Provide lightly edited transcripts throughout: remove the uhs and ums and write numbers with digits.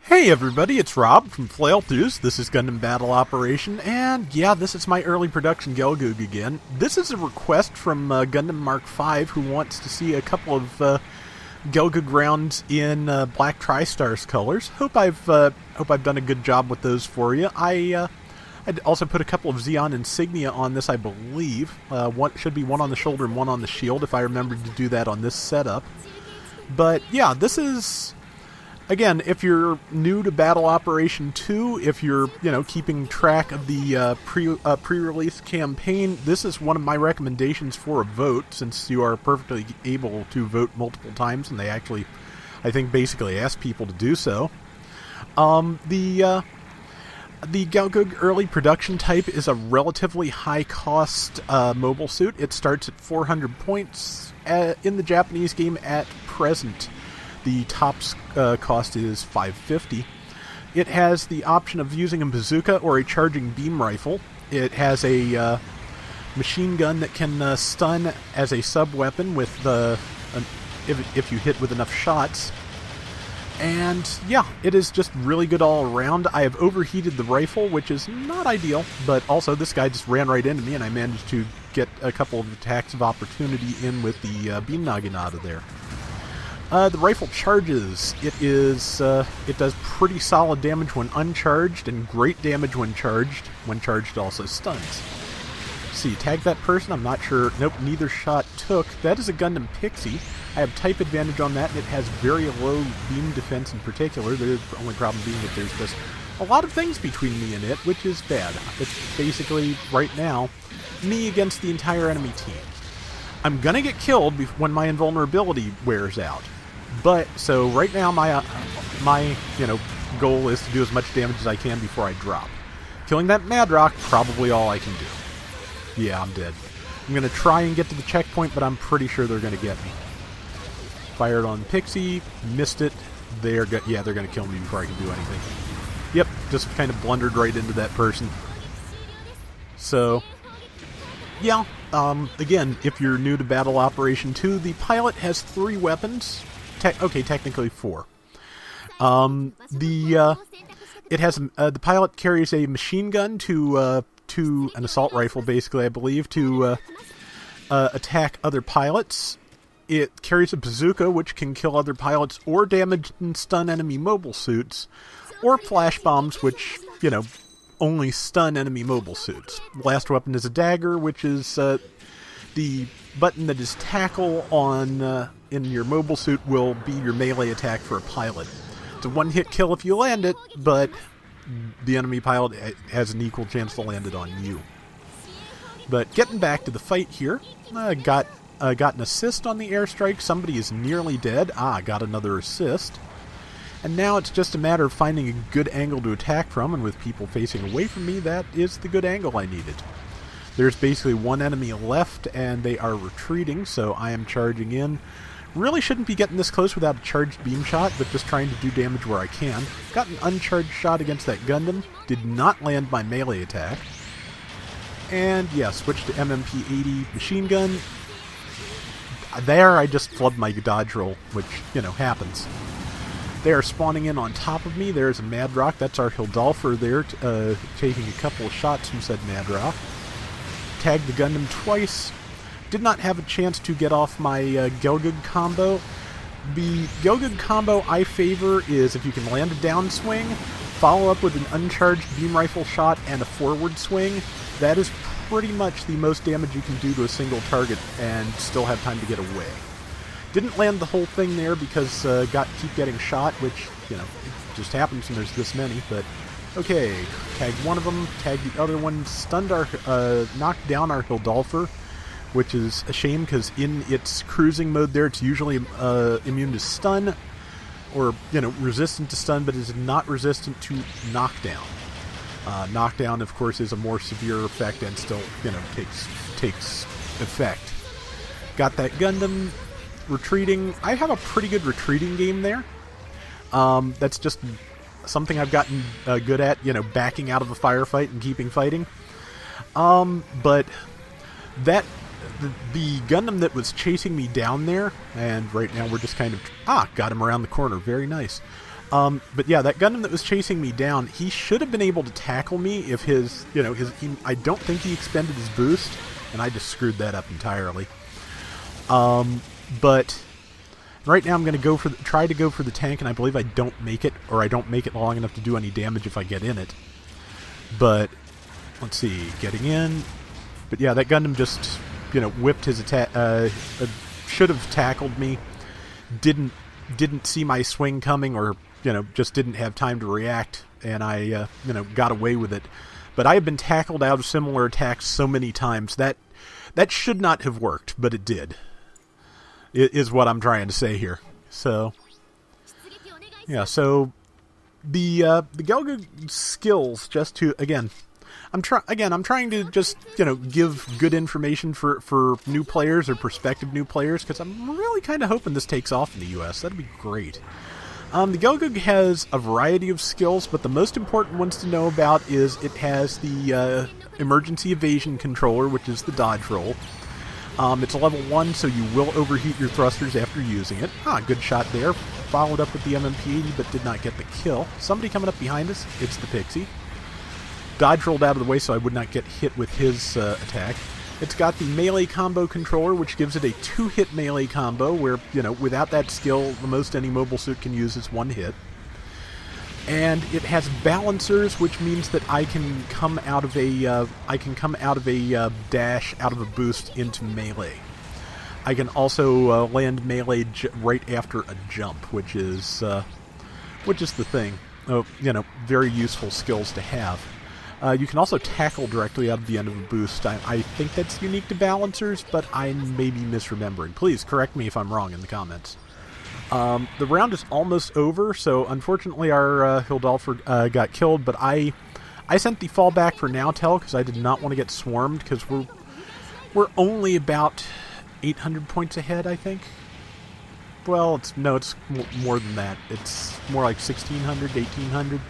Hey everybody, it's Rob from Flailthroughs. This is Gundam Battle Operation, and yeah, this is my early production Gelgoog again. This is a request from Gundam Mark V, who wants to see a couple of Gelgoog rounds in Black Tri-Stars colors. Hope I've done a good job with those for you. I'd also put a couple of Xeon insignia on this, I believe. One should be one on the shoulder and one on the shield, if I remembered to do that on this setup. But yeah, this is... Again, if you're new to Battle Operation 2, if you're, keeping track of the pre-release campaign, this is one of my recommendations for a vote, since you are perfectly able to vote multiple times, and they actually, I think, basically ask people to do so. The Gelgoog early production type is a relatively high-cost mobile suit. It starts at 400 points in the Japanese game at present. The top cost is 550. It has the option of using a bazooka or a charging beam rifle. It has a machine gun that can stun as a sub-weapon with if you hit with enough shots. And yeah, it is just really good all around. I have overheated the rifle, which is not ideal, but also this guy just ran right into me and I managed to get a couple of attacks of opportunity in with the beam naginata there. The rifle charges. It does pretty solid damage when uncharged, and great damage when charged. When charged, also stuns. See, tag that person. I'm not sure. Nope, neither shot took. That is a Gundam Pixie. I have type advantage on that, and it has very low beam defense in particular. The only problem being that there's just a lot of things between me and it, which is bad. It's basically, right now, me against the entire enemy team. I'm gonna get killed when my invulnerability wears out. But, so right now my goal is to do as much damage as I can before I drop. Killing that Madrock, probably all I can do. Yeah, I'm dead. I'm going to try and get to the checkpoint, but I'm pretty sure they're going to get me. Fired on Pixie, missed it. They're going to kill me before I can do anything. Yep, just kind of blundered right into that person. So, yeah, again, if you're new to Battle Operation 2, the pilot has 3 weapons. Technically 4. The pilot carries a machine gun to an assault rifle, basically, I believe, to attack other pilots. It carries a bazooka, which can kill other pilots or damage and stun enemy mobile suits, or flash bombs, which, only stun enemy mobile suits. The last weapon is a dagger, which is the button that is tackle on in your mobile suit will be your melee attack for a pilot. It's a one-hit kill if you land it, but the enemy pilot has an equal chance to land it on you. But getting back to the fight here, got an assist on the airstrike. Somebody is nearly dead. Got another assist. And now it's just a matter of finding a good angle to attack from, and with people facing away from me, that is the good angle I needed. There's basically one enemy left, and they are retreating, so I am charging in. Really shouldn't be getting this close without a charged beam shot, but just trying to do damage where I can. Got an uncharged shot against that Gundam. Did not land my melee attack. And yeah, switch to MMP-80 machine gun. There, I just flubbed my dodge roll, which, happens. They are spawning in on top of me. There's a Madrock. That's our Hildolfer there, taking a couple of shots from said Madrock. Tagged the Gundam twice. Did not have a chance to get off my Gelgoog combo. The Gelgoog combo I favor is if you can land a downswing, follow up with an uncharged beam rifle shot and a forward swing. That is pretty much the most damage you can do to a single target and still have time to get away. Didn't land the whole thing there because keep getting shot, which, it just happens when there's this many, but okay. Tagged one of them, tagged the other one, knocked down our Hildolfer, which is a shame because in its cruising mode there, it's usually immune to stun, or, resistant to stun, but is not resistant to knockdown. Knockdown, of course, is a more severe effect and still, takes effect. Got that Gundam retreating. I have a pretty good retreating game there. That's just something I've gotten good at, backing out of a firefight and keeping fighting. But that the Gundam that was chasing me down there, and right now we're just kind of got him around the corner, very nice. But yeah, that Gundam that was chasing me down, he should have been able to tackle me if I don't think he expended his boost, and I just screwed that up entirely. But right now I'm going to try to go for the tank, and I believe I don't make it, or I don't make it long enough to do any damage if I get in it. But let's see, getting in. But yeah, that Gundam just, whipped his attack. Should have tackled me. Didn't see my swing coming, or just didn't have time to react, and I got away with it. But I have been tackled out of similar attacks so many times that should not have worked, but it did. It is what I'm trying to say here. So yeah, so the Gelgoog skills, just to I'm trying to just give good information for new players or prospective new players, because I'm really kind of hoping this takes off in the US. That'd be great. The Gelgoog has a variety of skills, but the most important ones to know about is it has the emergency evasion controller, which is the dodge roll. It's a level 1, so you will overheat your thrusters after using it. Good shot there. Followed up with the MMP-80, but did not get the kill. Somebody coming up behind us. It's the Pixie. Dodge rolled out of the way so I would not get hit with his attack. It's got the melee combo controller, which gives it a 2-hit melee combo, where, without that skill, the most any mobile suit can use is 1 hit. And it has balancers, which means that I can come out of a dash, out of a boost into melee. I can also land melee right after a jump, which is the thing. Very useful skills to have. You can also tackle directly out of the end of a boost. I think that's unique to balancers, but I may be misremembering. Please correct me if I'm wrong in the comments. The round is almost over, so unfortunately our Hildolfer got killed, but I sent the fallback for Nowtel because I did not want to get swarmed, because we're only about 800 points ahead, I think. Well, it's more than that. It's more like 1,600, 1,800.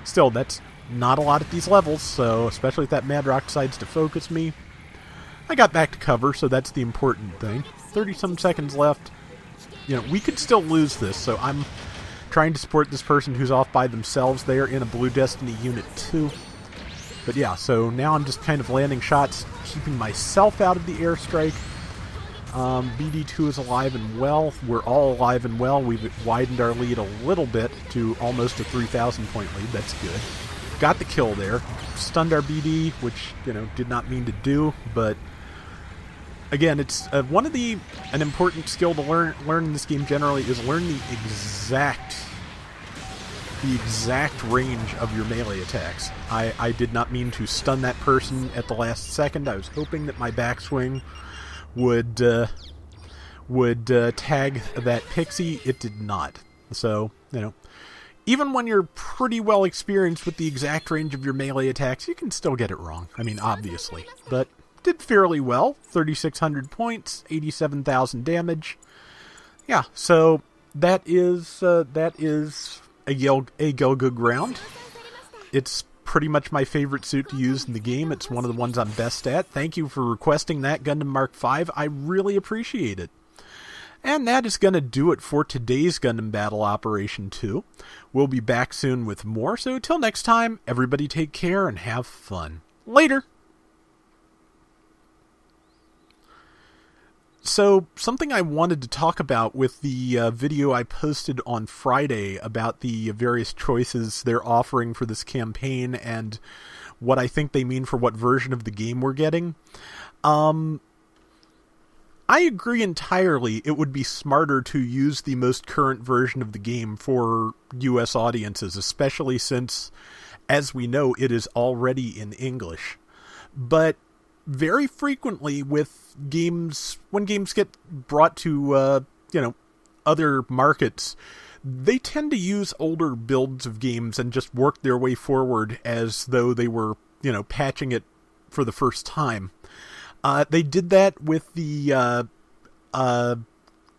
Still, that's not a lot at these levels, so especially if that Madrock decides to focus me. I got back to cover, so that's the important thing. 30-some seconds left. We could still lose this, so I'm trying to support this person who's off by themselves. They are in a Blue Destiny Unit 2. But yeah, so now I'm just kind of landing shots, keeping myself out of the airstrike. BD2 is alive and well. We're all alive and well. We've widened our lead a little bit to almost a 3,000 point lead. That's good. Got the kill there. Stunned our BD, which, did not mean to do, but again, it's an important skill to learn in this game generally is learn the exact range of your melee attacks. I did not mean to stun that person at the last second. I was hoping that my backswing would tag that Pixie. It did not. So, even when you're pretty well experienced with the exact range of your melee attacks, you can still get it wrong. I mean, obviously. But did fairly well. 3,600 points, 87,000 damage. Yeah, so that is a Gelgoog round. It's pretty much my favorite suit to use in the game. It's one of the ones I'm best at. Thank you for requesting that, Gundam Mark V. I really appreciate it. And that is going to do it for today's Gundam Battle Operation 2. We'll be back soon with more, so until next time, everybody take care and have fun. Later! So, something I wanted to talk about with the video I posted on Friday about the various choices they're offering for this campaign and what I think they mean for what version of the game we're getting. I agree entirely it would be smarter to use the most current version of the game for US audiences, especially since, as we know, it is already in English. But very frequently with games, when games get brought to, other markets, they tend to use older builds of games and just work their way forward as though they were, patching it for the first time. They did that with the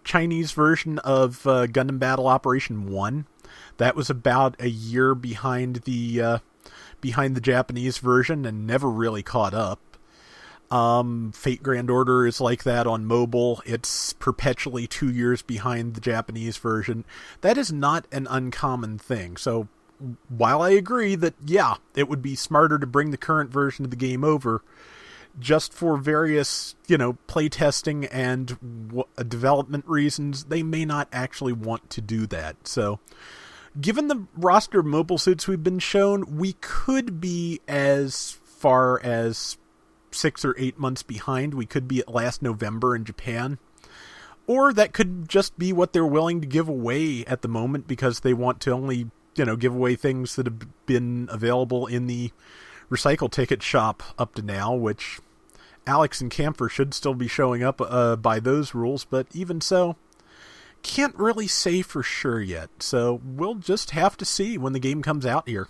Chinese version of Gundam Battle Operation 1. That was about a year behind the Japanese version and never really caught up. Fate Grand Order is like that on mobile. It's perpetually 2 years behind the Japanese version. That is not an uncommon thing. So while I agree that, yeah, it would be smarter to bring the current version of the game over, just for various, playtesting and development reasons, they may not actually want to do that. So given the roster of mobile suits we've been shown, we could be as far as 6 or 8 months behind. We could be at last November in Japan. Or that could just be what they're willing to give away at the moment because they want to only, give away things that have been available in the recycle ticket shop up to now, which Alex and Camphor should still be showing up by those rules, but even so, can't really say for sure yet. So we'll just have to see when the game comes out here.